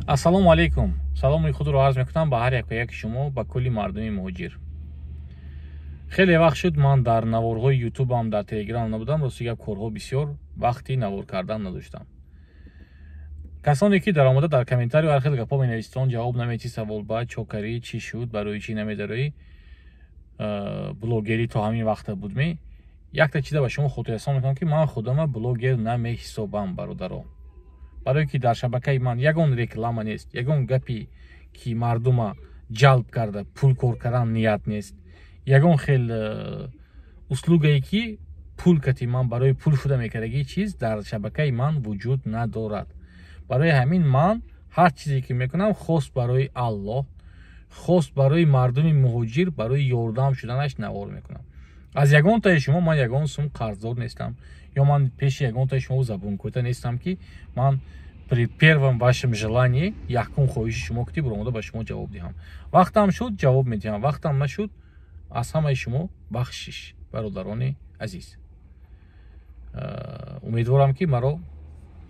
ассалому алейкум. Саломи худро арз мекунам ба ҳар як шумо, ба кулли мардуми муҳоҷир. хеле вақт шуд ман дар наворҳои ютубам, дар телеграм набудам. Ростига корҳо бисёр, вақти навор кардан надоштам. касоне ки даромада дар комментарио ҳар хел гапҳо менависанд, ҷавоб наметӣ, савол ба чокарӣ чӣ шуд, барои чӣ намедароӣ блогерӣ то ҳамин вақта будмӣ. якта чиза ба шумо хотиррасон мекунам ки ман худама блогер намеҳисобам, бародаро. барое ки дар шабакаи ман ягон реклама нест, ягон гапи ки мардума ҷалб карда пул кор кардан ният нест, ягон хел услугае ки пул кати ман барои пул шуда мекардагӣ чиз дар шабакаи ман вуҷуд надорад. барои ҳамин ман ҳар чизе ки мекунам хос барои Аллоҳ, хос барои мардуми муҳоҷир, барои ёрдам шуданаш навор мекунам. аз ягонтаи шумо ман ягон сум қарздор нестам, ё ман пеши ягонтаи шумо забункӯта нестам ки ман при первом вашем желании якум хоҳиши шумо кутиб ромада ба шумо ҷавоб диҳам. вақтам шуд ҷавоб медиҳам, вақтам нашуд аз ҳамаи шумо бахшиш, бародарони азиз. умедворам ки маро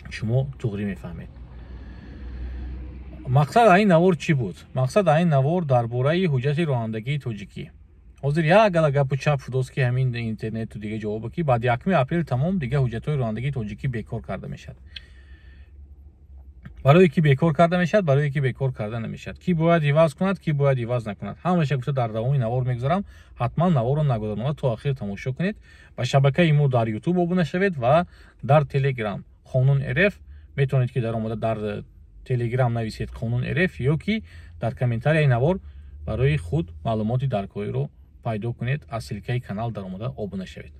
шумо туғрӣ мефаҳмед. мақсад ин навор чӣ буд? мақсад ин навор дар бораи ҳуҷҷати ронандагии тоҷикӣ. ҳозир як гала гапу чап шудааст ки ҳамин интернету дига ҷавобе ки баъди 1 апрел тамом дига ҳуҷҷатҳои ронандагии тоҷикӣ бекор карда мешавад. барое ки бекор карда мешавад, барое ки бекор карда намешавад. Ки бояд иваз кунад, ки бояд иваз накунад. ҳамаша гуфта дар давоми навор мегузарам. ҳатман наворро нагузаронда то охир тамошо кунед. ба шабакаи мо дар ютуб обуна шавед ва дар телеграм Қонун РФ метавонед ки даромада дар телеграм нависед Қонун РФ ё ки дар комментарияи навор барои худ маълумоти даркоиро пайдо кунед, аз силкаи канал даромада обуна шавед.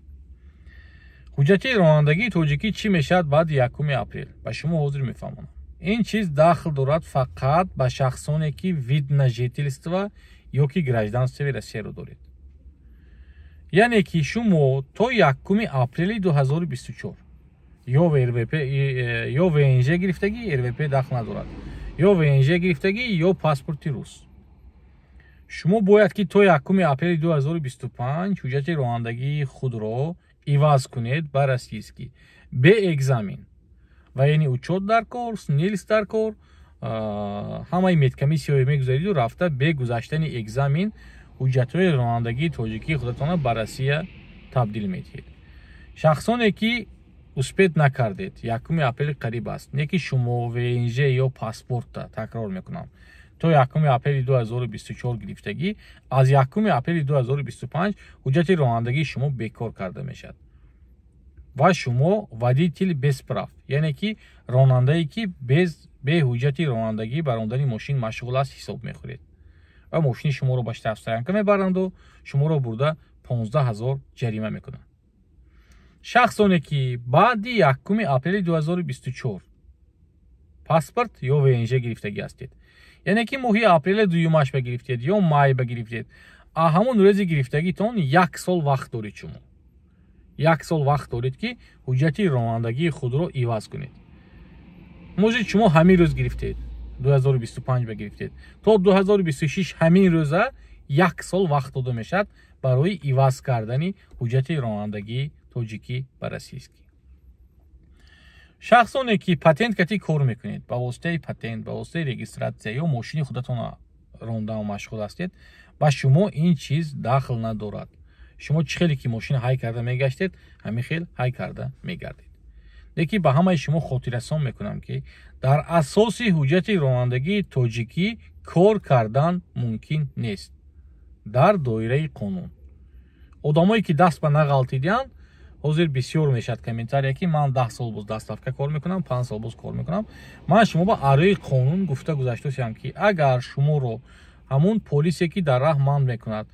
ҳуҷҷати ронандагии тоҷикӣ чӣ мешавад баъди 1 апрел? ба шумо ҳозир мефаҳмонам. ин чиз дахл дорад фақат ба шахсоне ки вид на жителство ё ки гражданствои Россияро доред. яъне ки шумо то 1 апрели 2024 ё РВП ё ВНЖ гирифтагӣ, РВП дахл надорад, ё ВНЖ гирифтагӣ ё паспорти рус. шумо бояд ки то 1 апрели 2025 ҳуҷҷати ронандагии худро иваз кунед ба российский бе экзамен. ва яъни учёт дар кор, снилс дар кор, ҳамаи медкомиссияҳои мегузариду рафта бе гузаштани экзамен ҳуҷҷатҳои ронандагии тоҷикии худатонро ба Россия табдил медиҳед. шахсоне ки успед накардед, 1 апрели қариб аст, не ки шумо ВНЖ ё паспорта, такрар мекунам, то 1 апрели 2024 гирифтагӣ, аз 1 апрели 2025 ҳуҷҷати ронандагии шумо бекор карда мешавад. ва шумо водитель без прав, яъне ки ронандае ки бе ҳуҷҷати ронандагӣ ба рондани мошин машғул аст ҳисоб мехӯред. ва мошини шуморо ба штрафстоянка мебаранду шуморо бурда 15 000 ҷарима мекунанд. шахсоне ки баъди 1 апрели 2024 паспорт ё ВНЖ гирифтагӣ ҳастед, яъне ки моҳи апрели дуюмаш ба гирифтед ё май ба гирифтед, ҳамон рӯзи гирифтагитон 1 сол вақт доред. шумо 1 сол вақт доред ки ҳуҷҷати ронандагии худро иваз кунед. можед шумо ҳамин рӯз гирифтед, 2025 ба гирифтед, то 2026 ҳамин рӯза 1 сол вақт дода мешавад барои иваз кардани ҳуҷҷати ронандагии тоҷикӣ ба российский. шахсоне ки патент кати кор мекунед, ба воситаи патент, ба воситаи регистратсия ё мошини худатонро рондан машғул ҳастед, ба шумо ин чиз дахл надорад. шумо чӣ хеле ки мошина ҳай карда мегаштед, ҳамин хел ҳай карда мегардед. леки ба ҳамаи шумо хотиррасон мекунам ки дар асоси ҳуҷҷати ронандагии тоҷикӣ кор кардан мумкин нест дар доираи қонун. одамое ки даст ба нағалтидианд, ҳозир бисёр мешавад комментария ки ман 10 сол боз дастафка кор мекунам, 5 сол боз кор мекунам. ман шумо ба арои қонун гуфта гузаштаам ки агар шуморо ҳамун полисие ки дар раҳ манд мекунад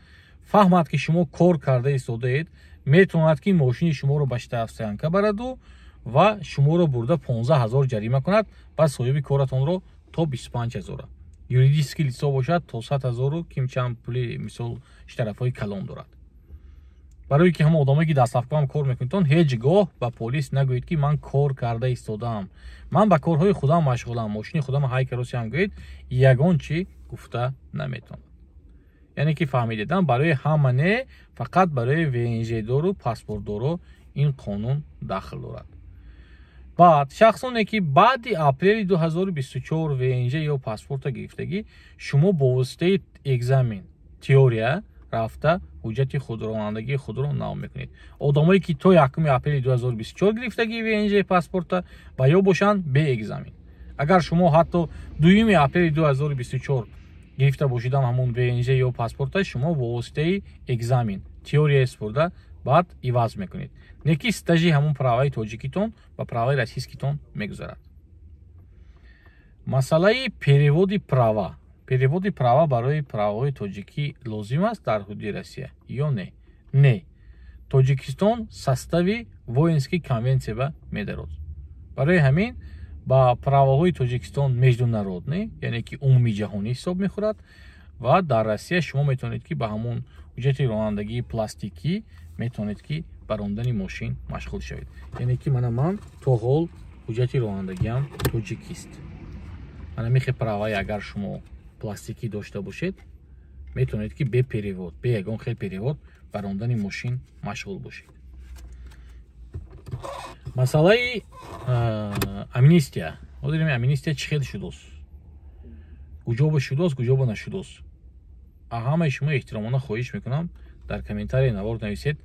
фаҳмад ки шумо кор карда истодаед, метавонад ки мошини шуморо ба штрафстоянка бараду ва шуморо бурда 15 000 ҷарима кунад, ба соҳиби коратонро то 25 000. юридически лицо бошад то 100 000 кимчанд пули мисол штарафҳои калон дорад. барое ки ҳама одамое ки дастафкаам кор мекунедон ҳеҷ гоҳ ба полис нагӯед ки ман кор карда истодаам, ман ба корҳои худам машғулам, мошини худам ҳай каросиам гӯед, ягон чӣ гуфта наметавонад. яъне ки фаҳмидедан барои ҳама не, фақат барои ВНЖ дору паспортдоро ин қонун дахл дорад. баъд шахсоне ки баъди апрели 2024 ВНЖ ё паспорта гирифтагӣ шумо бо воситаи экзамен теория рафта ҳуҷҷати худронандагии худро нав мекунед. Одамое ки то 1 апрели 2024 гирифтагии ВНЖ паспорта ва ё бошанд бе экзамен. Агар шумо ҳатто 2 апрели 2024 гирифта бошидан ҳамун ВНЖ ё паспорта шумо бо воситаи экзамен теория спурда баъд иваз мекунед. Не ки стажи ҳамун праваи тоҷикитон ва праваи российскитон мегузарад. Масъалаи переводи права. Переводи права барои праваҳои тоҷикӣ лозим аст дар ҳудуди Россия ё не? Не. Тоҷикистон состави воински конвенсия ба медарад. Барои ҳамин ба праваҳои Тоҷикистон международӣ, яъне ки умуми ҷаҳонӣ ҳисоб мехӯрад ва дар Россия шумо метавонед ки ба ҳамун ҳуҷҷати ронандагии пластикӣ метавонед ки ба рондани мошин машғул шавед. Яъне ки ман то ҳол ҳуҷҷати ронандагиам тоҷикист. Мана мехе праваи агар шумо пластикӣ дошта бошед, метавонед ки бе перевод, бе ягон хел перевод ба рондани мошин машғул бошед. Масъалаи амнистия. Ҳозир амнистия чӣ хел шудааст? Куҷоба шудааст, куҷоба нашудааст? Ҳамаи шумо эҳтиромона хоҳиш мекунам дар комментарие навор нависед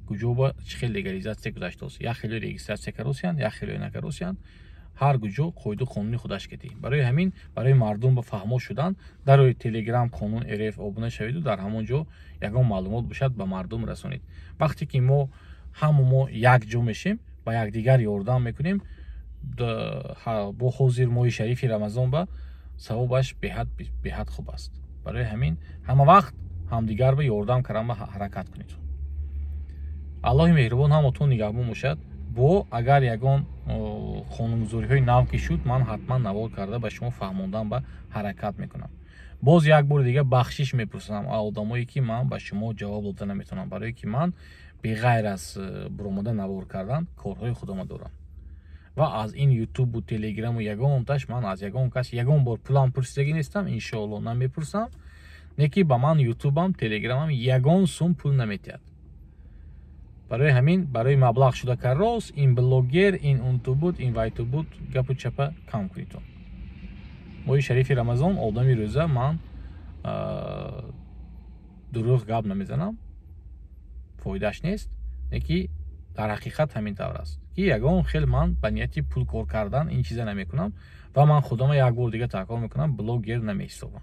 куҷоба чӣ хел легализатсия гузаштааст. Як хело регистратсия каросиянд, як хело накаросиянд. Ҳар куҷо қоиду қонуни худаш кеди. Барои ҳамин барои мардум ба фаҳмо шудан дар рӯи Telegram қонун РФ обуна шавиду дар ҳамон ҷо ягон маълумот бошад ба мардум расонед. Вақте ки ҳамамо як ҷо мешем ба якдигар ёрдам мекунем, бо ҳозир моҳи шарифи Рамазон ба савобаш беҳад хуб аст. Барои ҳамин ҳама вақт ҳамдигарро ёрдам кардан ба ҳаракат кунед. Аллоҳи меҳрубон ҳамотон нигаҳбон бошад. Бо агар ягон қонунгузориҳои нав ки шуд, ман ҳатман навор карда ба шумо фаҳмондан ба ҳаракат мекунам. Боз як бори дига бахшиш мепурсам одамое ки ман ба шумо ҷавоб дода наметавонам, барое ки ман беғайр аз буромада навор кардан корҳои худома дорам. Ва аз ин ютубу телеграму ягонташ ман аз ягон кас ягон бор пулам пурсидагӣ нестам, иншоалло намепурсам. Не ки ба ман ютубам, телеграмам ягон сум пул наметиҳад. Барои ҳамин барои маблағ шуда каррос, ин блогер, ин унту буд, ин вайту буд, гапу чапа кам кунед. Моҳи шарифи Рамазон, одами рӯза, ман дурӯғ гап намезанам, фоидаш нест. Не ки дар ҳақиқат ҳамин тавр аст, ки ягон хел ман ба нияти пул кор кардан ин чиза намекунам ва ман худома як бор дига такрор мекунам, блогер намеҳисобам.